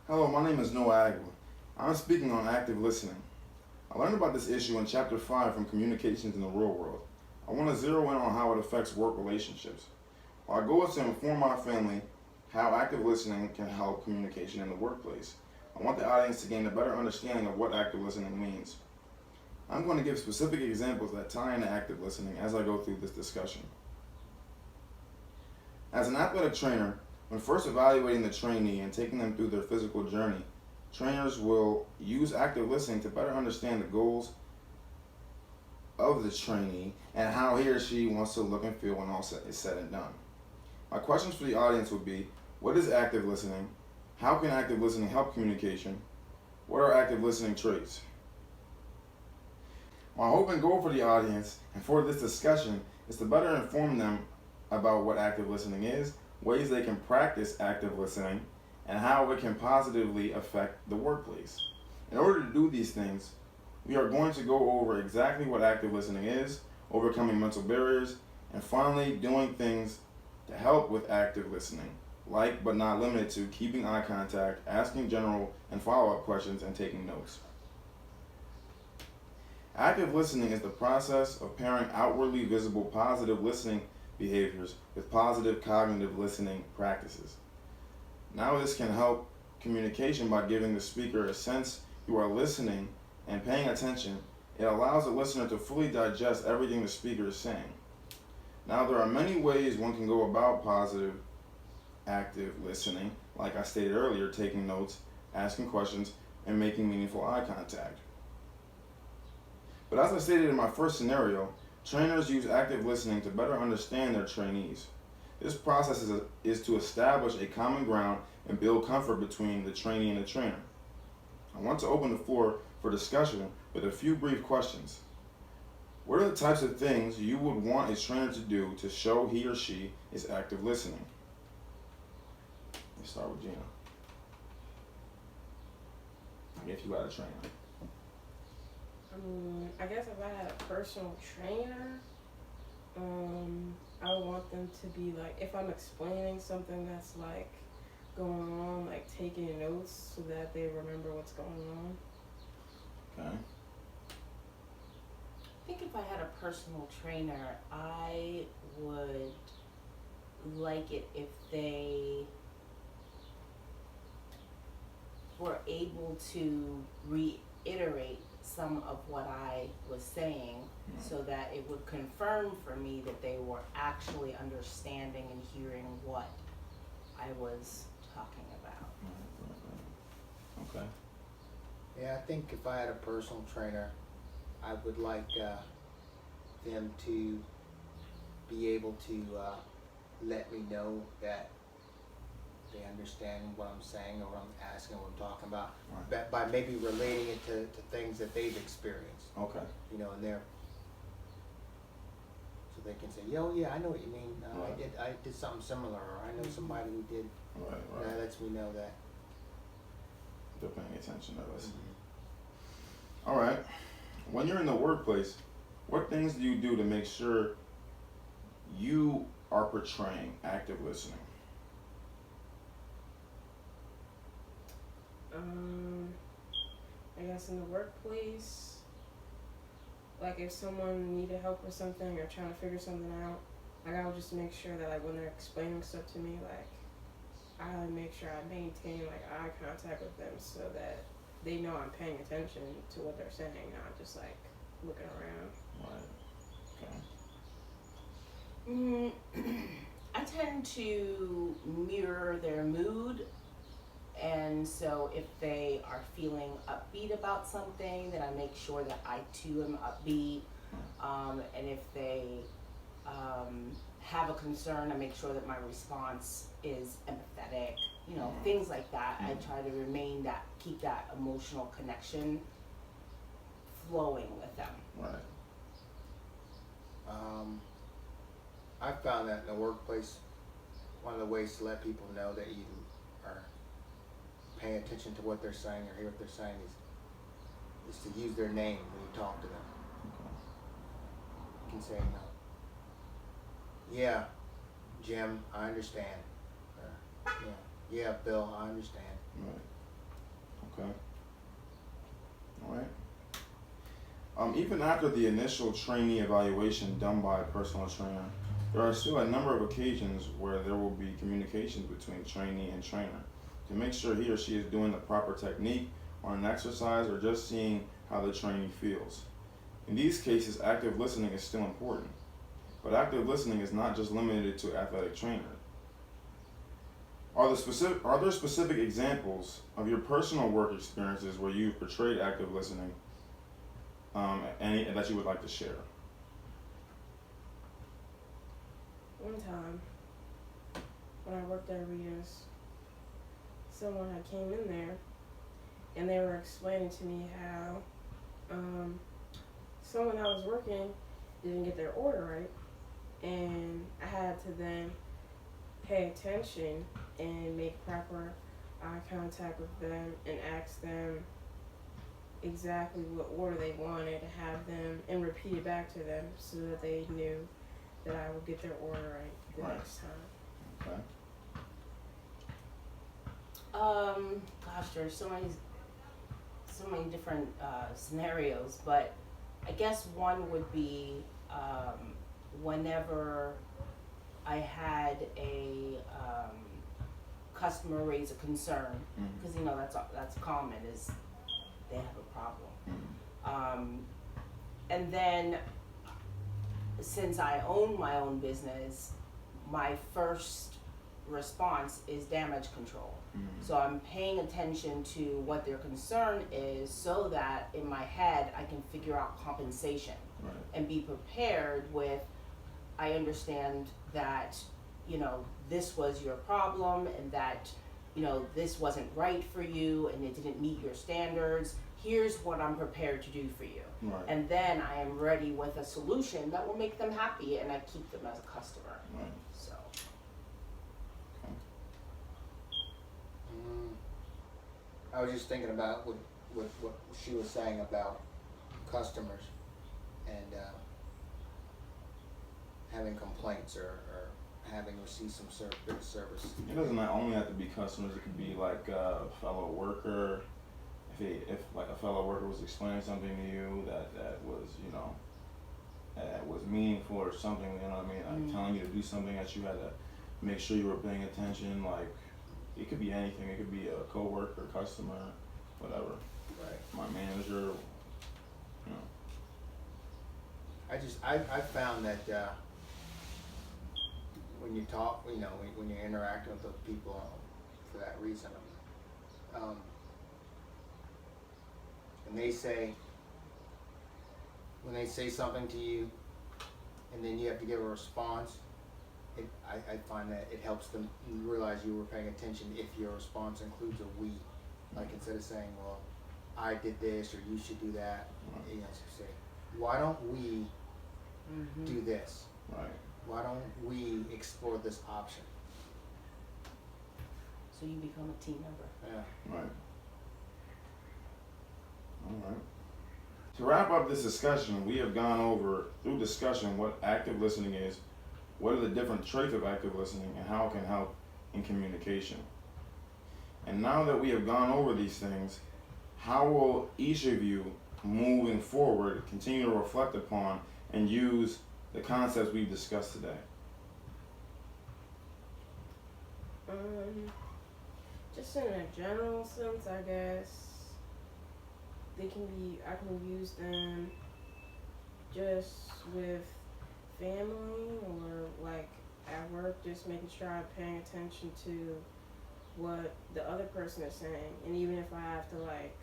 Hello, my name is Noah Agua. I'm speaking on active listening. I learned about this issue in Chapter 5 from Communications in the Real World. I want to zero in on how it affects work relationships. Our goal is to inform our family how active listening can help communication in the workplace. I want the audience to gain a better understanding of what active listening means. I'm going to give specific examples that tie into active listening as I go through this discussion. As an athletic trainer, when first evaluating the trainee and taking them through their physical journey, trainers will use active listening to better understand the goals of the trainee and how he or she wants to look and feel when all is said and done. My questions for the audience would be, what is active listening? How can active listening help communication? What are active listening traits? My hope and goal for the audience and for this discussion is to better inform them about what active listening is, ways they can practice active listening, and how it can positively affect the workplace. In order to do these things, we are going to go over exactly what active listening is, overcoming mental barriers, and finally doing things to help with active listening, like but not limited to keeping eye contact, asking general and follow-up questions, and taking notes. Active listening is the process of pairing outwardly visible positive listening behaviors with positive cognitive listening practices. Now, this can help communication by giving the speaker a sense you are listening and paying attention. It allows the listener to fully digest everything the speaker is saying. Now, there are many ways one can go about positive active listening, like I stated earlier, taking notes, asking questions, and making meaningful eye contact. But as I stated in my first scenario, trainers use active listening to better understand their trainees. This process is to establish a common ground and build comfort between the trainee and the trainer. I want to open the floor for discussion with a few brief questions. What are the types of things you would want a trainer to do to show he or she is active listening? Let's start with Gina. If you had a trainer. I guess if I had a personal trainer, I would want them to be like, if I'm explaining something that's like going on, like taking notes so that they remember what's going on. Okay. I think if I had a personal trainer, I would like it if they were able to reiterate some of what I was saying, so that it would confirm for me that they were actually understanding and hearing what I was talking about. Okay. Yeah, I think if I had a personal trainer, I would like them to be able to let me know that they understand what I'm saying or what I'm asking, what I'm talking about, Right. by maybe relating it to things that they've experienced, Okay. you know, and they're, so they can say, yo, yeah, I know what you mean. Right. I did something similar, or I know somebody who did. Right. That lets me know that. They're paying attention to us. All right. When you're in the workplace, what things do you do to make sure you are portraying active listening? I guess in the workplace, like if someone needed help with something or trying to figure something out, like I would just make sure that like when they're explaining stuff to me, like I would make sure I maintain like eye contact with them so that they know I'm paying attention to what they're saying, not just like looking around. Right. Okay. I tend to mirror their mood, and so if they are feeling upbeat about something, then I make sure that I too am upbeat. And if they have a concern, I make sure that my response is empathetic. You know, things like that. I try to keep that emotional connection flowing with them. Right. I found that in the workplace, one of the ways to let people know that you are paying attention to what they're saying or hear what they're saying is to use their name when you talk to them. You can say, yeah, Jim, I understand. Or, yeah, Bill, I understand. Right. Okay. All right. Even after the initial trainee evaluation done by a personal trainer, there are still a number of occasions where there will be communications between trainee and trainer to make sure he or she is doing the proper technique on an exercise or just seeing how the trainee feels. In these cases, active listening is still important, but active listening is not just limited to athletic trainers. Are there specific examples of your personal work experiences where you've portrayed active listening, any that you would like to share? One time, when I worked at Rita's, someone had came in there, and they were explaining to me how someone that was working didn't get their order right, and I had to then pay attention and make proper eye contact with them and ask them exactly what order they wanted to have them and repeat it back to them so that they knew that I would get their order right the Right. next time. Okay. Gosh, there's so many different scenarios, but I guess one would be whenever I had a customer raise a concern, because you know that's common, is they have a problem. And then since I own my own business, my first response is damage control. So I'm paying attention to what their concern is so that in my head I can figure out compensation Right. and be prepared with, I understand that, you know, this was your problem and that, you know, this wasn't right for you and it didn't meet your standards. Here's what I'm prepared to do for you. Right. And then I am ready with a solution that will make them happy and I keep them as a customer. Right. So. I was just thinking about what she was saying about customers and having complaints or having received some good service. It doesn't only have to be customers. It could be like a fellow worker. If like a fellow worker was explaining something to you that was, you know, that was meaningful or something, you know what I mean? Like telling you to do something that you had to make sure you were paying attention. Like it could be anything. It could be a coworker, customer, whatever. Right. My manager, you know. I found that when you talk, you know, when you're interacting with those people for that reason, when they say something to you, and then you have to give a response, I find that it helps them realize you were paying attention if your response includes a we. Like instead of saying, well, I did this or you should do that, you know, so say, why don't we do this? Right. Why don't we explore this option? So you become a team member. Yeah. Right. All right. To wrap up this discussion, we have gone over, through discussion, what active listening is, what are the different traits of active listening, and how it can help in communication. And now that we have gone over these things, how will each of you, moving forward, continue to reflect upon and use the concepts we've discussed today? Just in a general sense, I guess I can use them just with family or like at work, just making sure I'm paying attention to what the other person is saying. And even if I have to like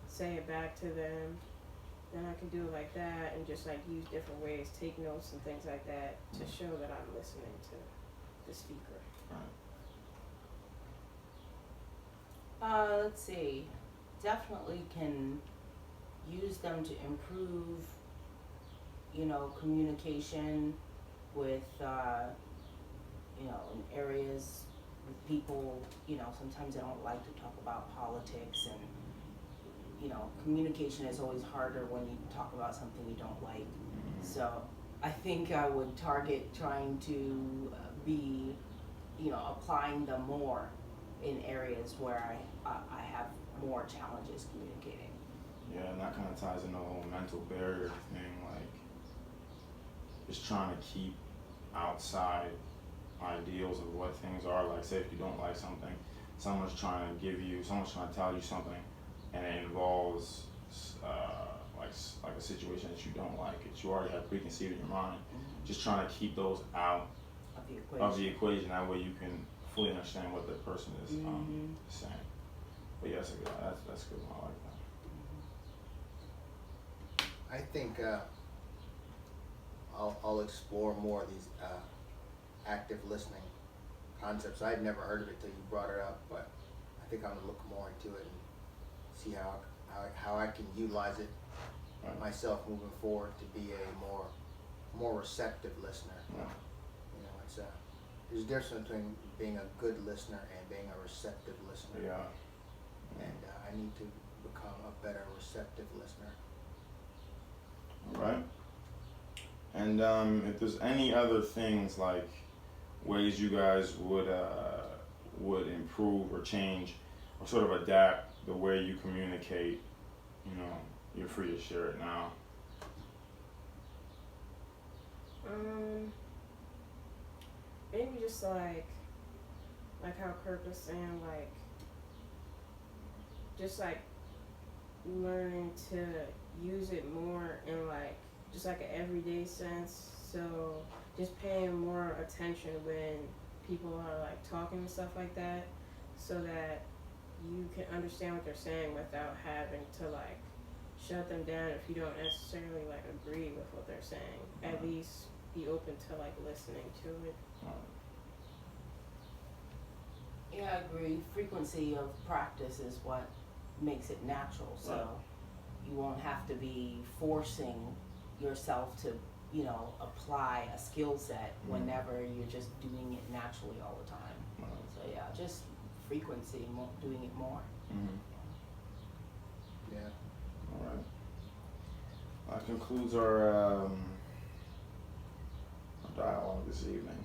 say it back to them, then I can do it like that and just like use different ways, take notes and things like that to show that I'm listening to the speaker. Let's see. Definitely can use them to improve, you know, communication with, you know, in areas with people, you know, sometimes they don't like to talk about politics and, you know, communication is always harder when you talk about something you don't like. So I think I would target trying to be, you know, applying them more in areas where I have more challenges communicating. Yeah, and that kind of ties into the whole mental barrier thing, like just trying to keep outside ideals of what things are. Like, say if you don't like something, someone's trying to tell you something, and it involves like a situation that you don't like, that you already have preconceived in your mind. Just trying to keep those out of the equation. That way you can fully understand what the person is saying. But yeah, that's good. I like that. I think I'll explore more of these active listening concepts. I'd never heard of it till you brought it up, but I think I'm gonna look more into it and see how I can utilize it myself moving forward to be a more receptive listener. Yeah. You know, it's there's a difference between being a good listener and being a receptive listener. Yeah. And I need to become a better receptive listener. All right. And if there's any other things, like ways you guys would improve or change or sort of adapt the way you communicate, you know, you're free to share it now. Maybe just like how Kirk was saying, like just like learning to use it more in like just like an everyday sense. So just paying more attention when people are like talking and stuff like that, so that you can understand what they're saying without having to like shut them down if you don't necessarily like agree with what they're saying. At least be open to like listening to it. Yeah, I agree. Frequency of practice is what makes it natural. So Right. you won't have to be forcing yourself to, you know, apply a skill set whenever you're just doing it naturally all the time. So yeah, just frequency, doing it more. Yeah. All right. That concludes our dialogue this evening.